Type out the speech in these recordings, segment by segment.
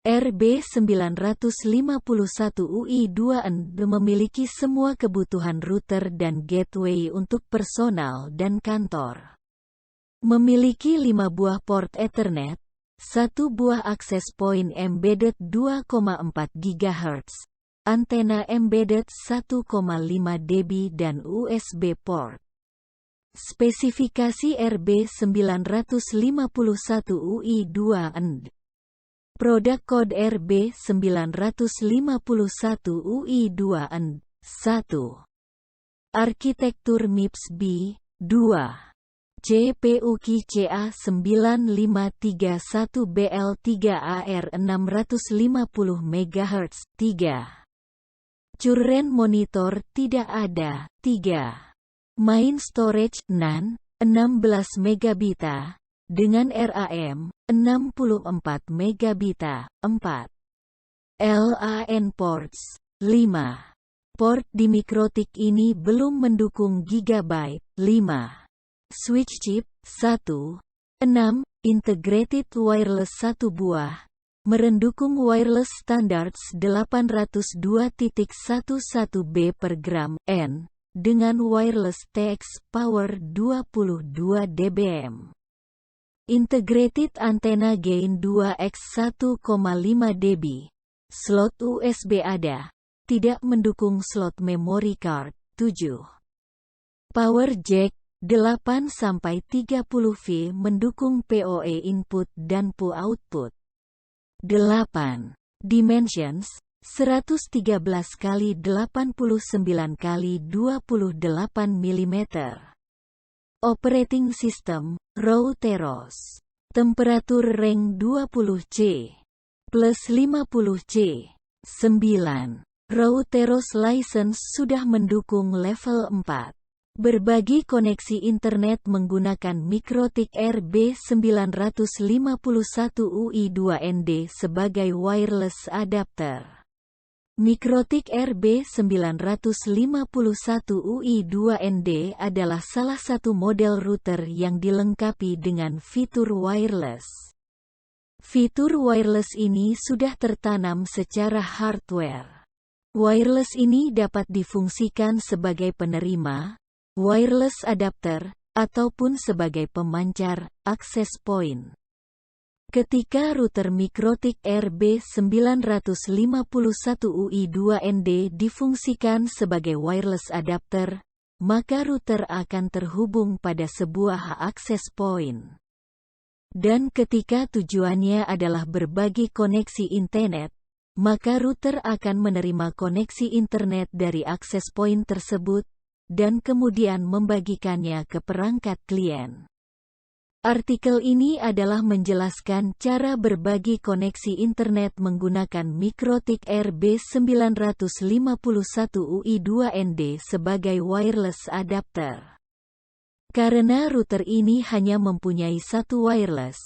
RB951UI2N memiliki semua kebutuhan router dan gateway untuk personal dan kantor. Memiliki 5 buah port Ethernet, 1 buah access point embedded 2,4 GHz, antena embedded 1,5 dB dan USB port. Spesifikasi RB951UI2N. Produk kode RB951UI2N. 1. Arsitektur MIPS B. 2. CPU QCA 9531BL3AR 650 MHz. 3. Current monitor tidak ada. 3. Main storage NAND 16 MB dengan RAM 64 MB. 4. LAN ports 5. Port di Mikrotik ini belum mendukung Gigabyte. 5. Switch chip 1. 6. Integrated wireless 1 buah. Merendukung wireless standards 802.11b per gram N dengan wireless TX power 22 dBm. Integrated antenna gain 2x 1,5 dB. Slot USB ada. Tidak mendukung slot memory card. 7. Power jack 8-30V mendukung PoE input dan PU output. 8. Dimensions 113 x 89 x 28 mm. Operating system Routeros. Temperatur range 20C plus 50C. 9. Routeros license sudah mendukung level 4. Berbagi koneksi internet menggunakan Mikrotik RB951UI2ND sebagai wireless adapter. Mikrotik RB951UI2ND adalah salah satu model router yang dilengkapi dengan fitur wireless. Fitur wireless ini sudah tertanam secara hardware. Wireless ini dapat difungsikan sebagai penerima, wireless adapter, ataupun sebagai pemancar, access point. Ketika router Mikrotik RB951UI2ND difungsikan sebagai wireless adapter, maka router akan terhubung pada sebuah access point. Dan ketika tujuannya adalah berbagi koneksi internet, maka router akan menerima koneksi internet dari access point tersebut, dan kemudian membagikannya ke perangkat klien. Artikel ini adalah menjelaskan cara berbagi koneksi internet menggunakan Mikrotik RB951UI2ND sebagai wireless adapter. Karena router ini hanya mempunyai satu wireless,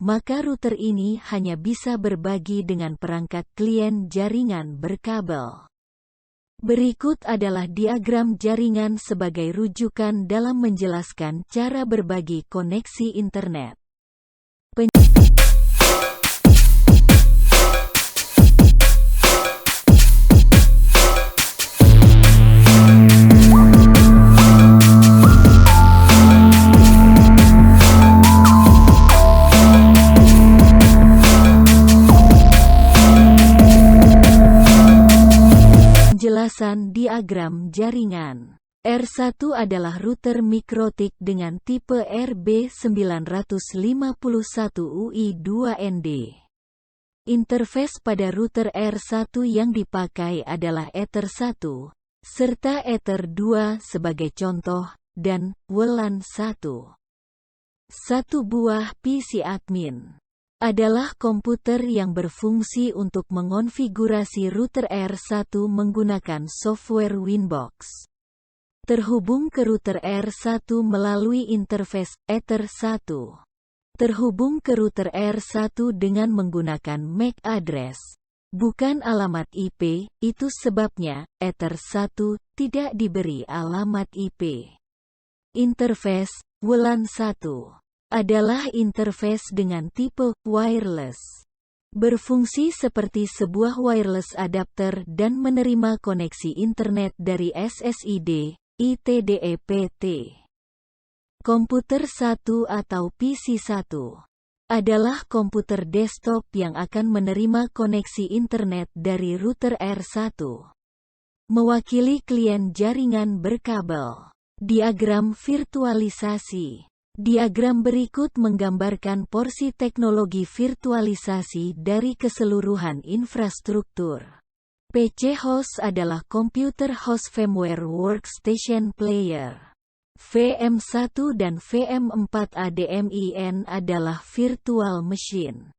maka router ini hanya bisa berbagi dengan perangkat klien jaringan berkabel. Berikut adalah diagram jaringan sebagai rujukan dalam menjelaskan cara berbagi koneksi internet. Penjelasan diagram jaringan. R1 adalah router Mikrotik dengan tipe RB951UI2ND. Interface pada router R1 yang dipakai adalah Ether1, serta Ether2 sebagai contoh, dan WLAN 1. Satu buah PC admin adalah komputer yang berfungsi untuk mengonfigurasi router R1 menggunakan software Winbox. Terhubung ke router R1 melalui interface Ether1. Terhubung ke router R1 dengan menggunakan MAC address, bukan alamat IP, itu sebabnya Ether1 tidak diberi alamat IP. Interface WLAN 1 adalah interface dengan tipe wireless. berfungsi seperti sebuah wireless adapter dan menerima koneksi internet dari SSID, ITDEPT. Komputer 1 atau PC 1 adalah komputer desktop yang akan menerima koneksi internet dari router R1. Mewakili klien jaringan berkabel. Diagram virtualisasi. Diagram berikut menggambarkan porsi teknologi virtualisasi dari keseluruhan infrastruktur. PC host adalah Computer Host Firmware Workstation Player. VM1 dan VM4 ADMIN adalah virtual machine.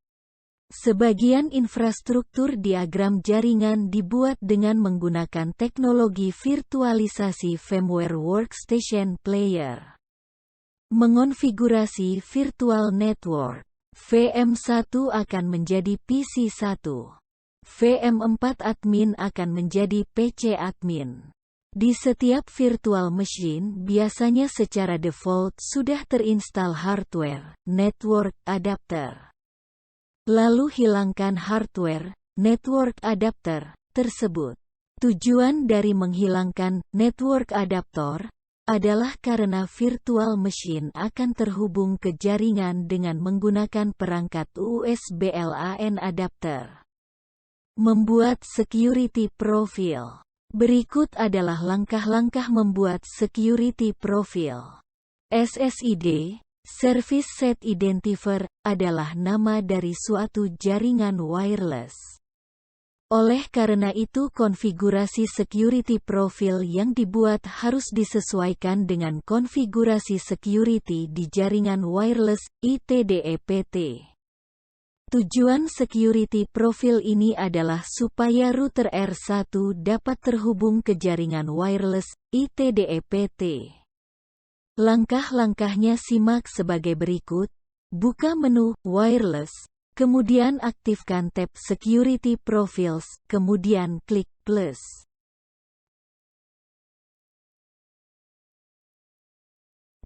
Sebagian infrastruktur diagram jaringan dibuat dengan menggunakan teknologi virtualisasi firmware workstation player. Mengonfigurasi virtual network. VM1 akan menjadi PC1. VM4 admin akan menjadi PC admin. Di setiap virtual machine biasanya secara default sudah terinstal hardware, network adapter. Lalu hilangkan hardware, network adapter, tersebut. Tujuan dari menghilangkan network adapter adalah karena virtual machine akan terhubung ke jaringan dengan menggunakan perangkat USB LAN adapter. Membuat security profile. Berikut adalah langkah-langkah membuat security profile. SSID, Service Set Identifier, adalah nama dari suatu jaringan wireless. Oleh karena itu konfigurasi security profile yang dibuat harus disesuaikan dengan konfigurasi security di jaringan wireless, ITDEPT. Tujuan security profile ini adalah supaya router R1 dapat terhubung ke jaringan wireless, ITDEPT. Langkah-langkahnya simak sebagai berikut. Buka menu Wireless, kemudian aktifkan tab Security Profiles, kemudian klik plus.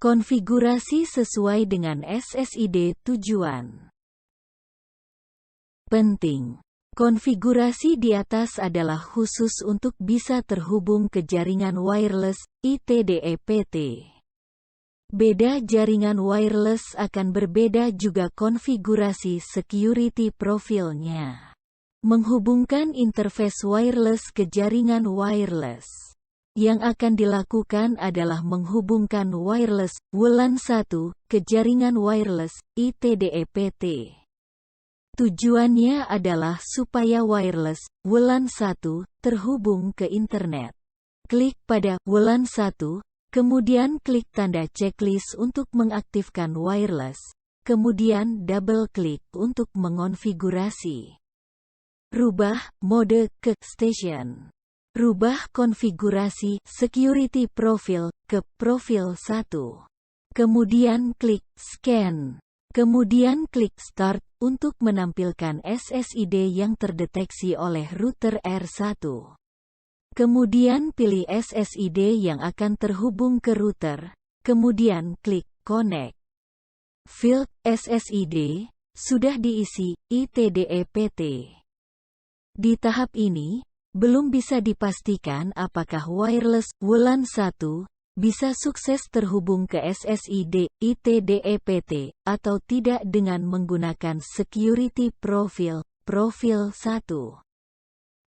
Konfigurasi sesuai dengan SSID tujuan. Penting. Konfigurasi di atas adalah khusus untuk bisa terhubung ke jaringan wireless, ITDEPT. Beda jaringan wireless akan berbeda juga konfigurasi security profile-nya. Menghubungkan interface wireless ke jaringan wireless. Yang akan dilakukan adalah menghubungkan wireless WLAN 1 ke jaringan wireless, ITDEPT. Tujuannya adalah supaya wireless WLAN 1 terhubung ke internet. Klik pada WLAN 1, kemudian klik tanda checklist untuk mengaktifkan wireless, kemudian double-klik untuk mengonfigurasi. Rubah mode ke station. Rubah konfigurasi security profile ke profil 1. Kemudian klik scan. Kemudian klik Start untuk menampilkan SSID yang terdeteksi oleh router R1. Kemudian pilih SSID yang akan terhubung ke router, kemudian klik Connect. Field SSID sudah diisi ITDEPT. Di tahap ini, belum bisa dipastikan apakah wireless WLAN 1 bisa sukses terhubung ke SSID, ITDEPT, atau tidak dengan menggunakan security profile, profil 1.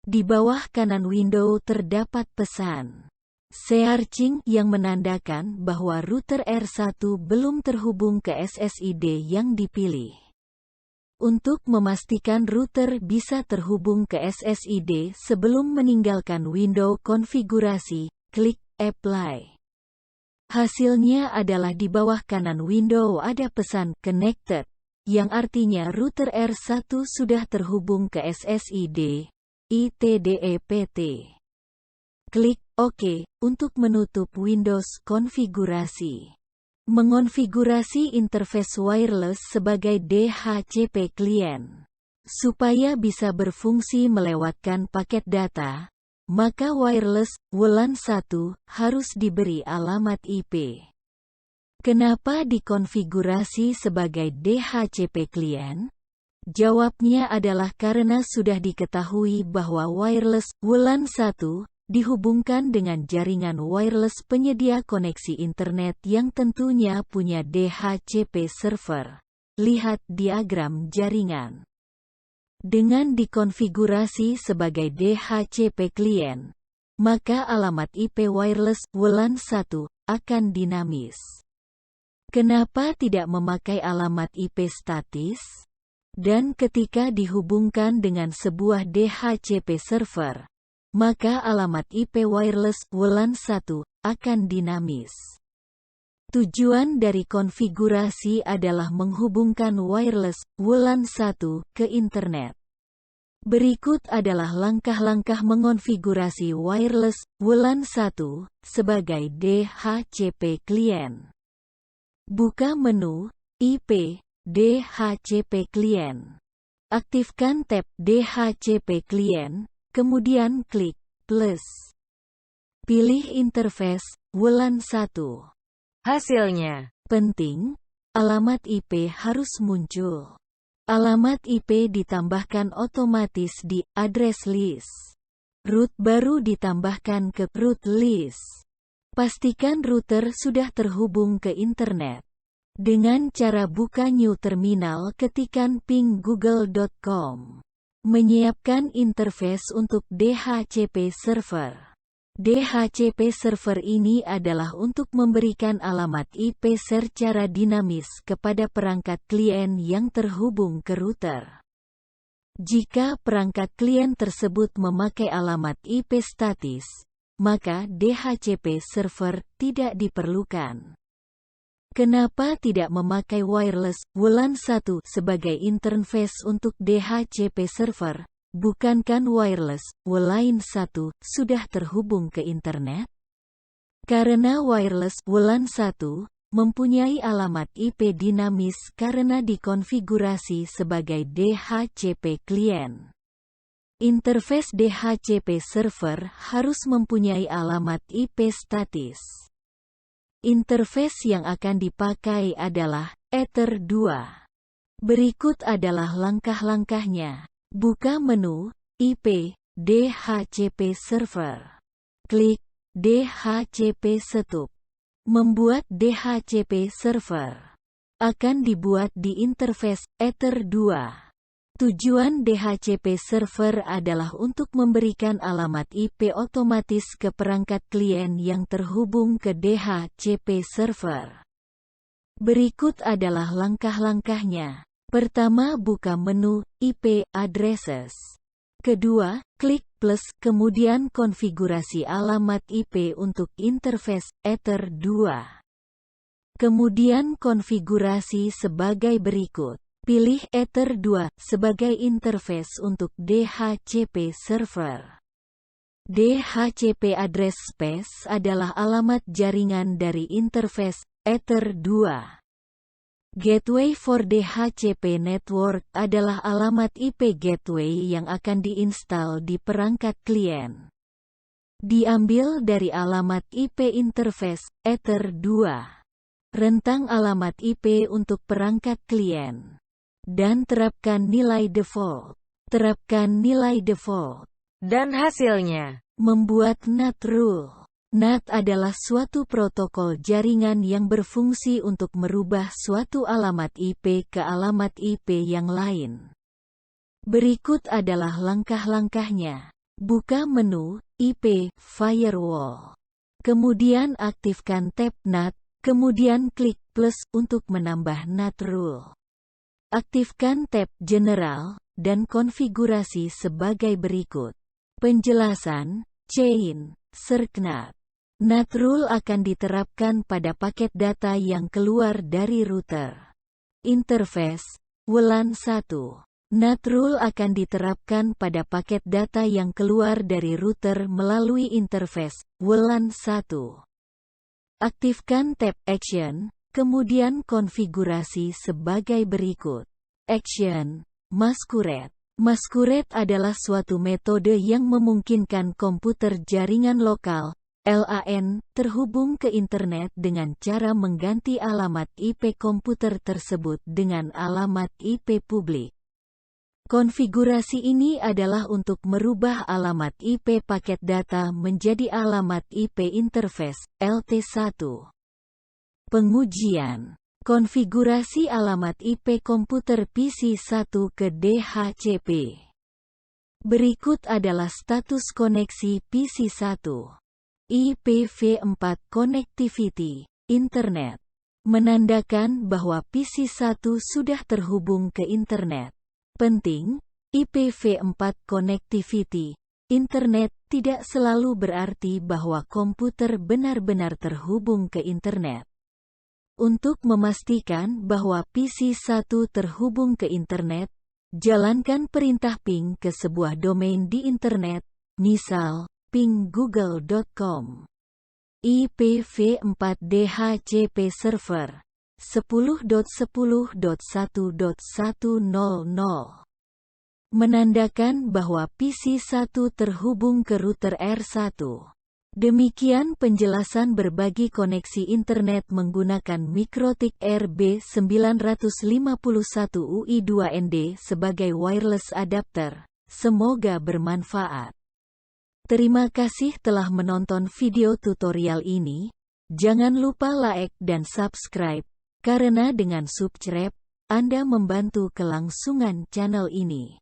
Di bawah kanan window terdapat pesan searching yang menandakan bahwa router R1 belum terhubung ke SSID yang dipilih. Untuk memastikan router bisa terhubung ke SSID sebelum meninggalkan window konfigurasi, klik Apply. Hasilnya adalah di bawah kanan window ada pesan Connected, yang artinya router R1 sudah terhubung ke SSID, ITDEPT. Klik OK untuk menutup Windows konfigurasi. Mengonfigurasi interface wireless sebagai DHCP klien. Supaya bisa berfungsi melewatkan paket data, maka wireless WLAN 1 harus diberi alamat IP. Kenapa dikonfigurasi sebagai DHCP klien? Jawabnya adalah karena sudah diketahui bahwa wireless WLAN 1 dihubungkan dengan jaringan wireless penyedia koneksi internet yang tentunya punya DHCP server. Lihat diagram jaringan. Dengan dikonfigurasi sebagai DHCP klien, maka alamat IP wireless WLAN 1 akan dinamis. Kenapa tidak memakai alamat IP statis? Dan ketika dihubungkan dengan sebuah DHCP server, maka alamat IP wireless WLAN 1 akan dinamis. Tujuan dari konfigurasi adalah menghubungkan wireless WLAN 1 ke internet. Berikut adalah langkah-langkah mengonfigurasi wireless WLAN 1 sebagai DHCP klien. Buka menu IP DHCP klien. Aktifkan tab DHCP klien, kemudian klik plus. Pilih interface WLAN 1. Hasilnya Penting, alamat IP harus muncul. Alamat IP ditambahkan otomatis di address list. Root baru ditambahkan ke root list. Pastikan router sudah terhubung ke internet. Dengan cara buka New Terminal, ketikkan ping google.com. Menyiapkan interface untuk DHCP server. DHCP server ini adalah untuk memberikan alamat IP secara dinamis kepada perangkat klien yang terhubung ke router. Jika perangkat klien tersebut memakai alamat IP statis, maka DHCP server tidak diperlukan. Kenapa tidak memakai wireless WLAN 1 sebagai interface untuk DHCP server? Bukankah wireless WLAN 1 sudah terhubung ke internet? Karena wireless WLAN 1 mempunyai alamat IP dinamis karena dikonfigurasi sebagai DHCP klien. Interface DHCP server harus mempunyai alamat IP statis. Interface yang akan dipakai adalah Ether 2. Berikut adalah langkah-langkahnya. Buka menu IP DHCP server. Klik DHCP setup. Membuat DHCP server akan dibuat di interface Ether 2. Tujuan DHCP server adalah untuk memberikan alamat IP otomatis ke perangkat klien yang terhubung ke DHCP server. Berikut adalah langkah-langkahnya. Pertama, buka menu IP addresses. Kedua, klik plus, kemudian konfigurasi alamat IP untuk interface Ether 2. Kemudian konfigurasi sebagai berikut. Pilih Ether 2 sebagai interface untuk DHCP server. DHCP address space adalah alamat jaringan dari interface Ether 2. Gateway for DHCP network adalah alamat IP gateway yang akan diinstal di perangkat klien. Diambil dari alamat IP interface Ether 2. Rentang alamat IP untuk perangkat klien. Dan terapkan nilai default. Terapkan nilai default. Dan hasilnya membuat NAT rule. NAT adalah suatu protokol jaringan yang berfungsi untuk merubah suatu alamat IP ke alamat IP yang lain. Berikut adalah langkah-langkahnya. Buka menu IP Firewall. Kemudian aktifkan tab NAT, kemudian klik plus untuk menambah NAT rule. Aktifkan tab General dan konfigurasi sebagai berikut. Penjelasan, Chain, CircNAT. NAT rule akan diterapkan pada paket data yang keluar dari router. Interface, WLAN 1. NAT rule akan diterapkan pada paket data yang keluar dari router melalui interface, WLAN 1. Aktifkan tab Action, kemudian konfigurasi sebagai berikut. Action, Masquerade. Masquerade adalah suatu metode yang memungkinkan komputer jaringan lokal, LAN, terhubung ke internet dengan cara mengganti alamat IP komputer tersebut dengan alamat IP publik. Konfigurasi ini adalah untuk merubah alamat IP paket data menjadi alamat IP interface, LT1. Pengujian. Konfigurasi alamat IP komputer PC1 ke DHCP. Berikut adalah status koneksi PC1. IPv4 Connectivity, Internet. Menandakan bahwa PC1 sudah terhubung ke Internet. Penting, IPv4 Connectivity, Internet tidak selalu berarti bahwa komputer benar-benar terhubung ke Internet. Untuk memastikan bahwa PC1 terhubung ke Internet, jalankan perintah ping ke sebuah domain di Internet, misal, ping google.com. IPv4 DHCP server 10.10.1.100 menandakan bahwa PC1 terhubung ke router R1. Demikian penjelasan berbagi koneksi internet menggunakan MikroTik RB951UI2ND sebagai wireless adapter. Semoga bermanfaat. Terima kasih telah menonton video tutorial ini. Jangan lupa like dan subscribe. Karena dengan subscribe, Anda membantu kelangsungan channel ini.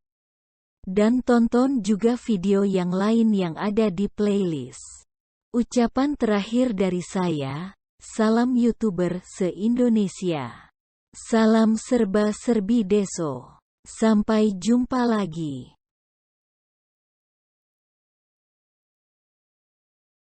Dan tonton juga video yang lain yang ada di playlist. Ucapan terakhir dari saya, salam YouTuber se-Indonesia. Salam serba-serbi deso. Sampai jumpa lagi.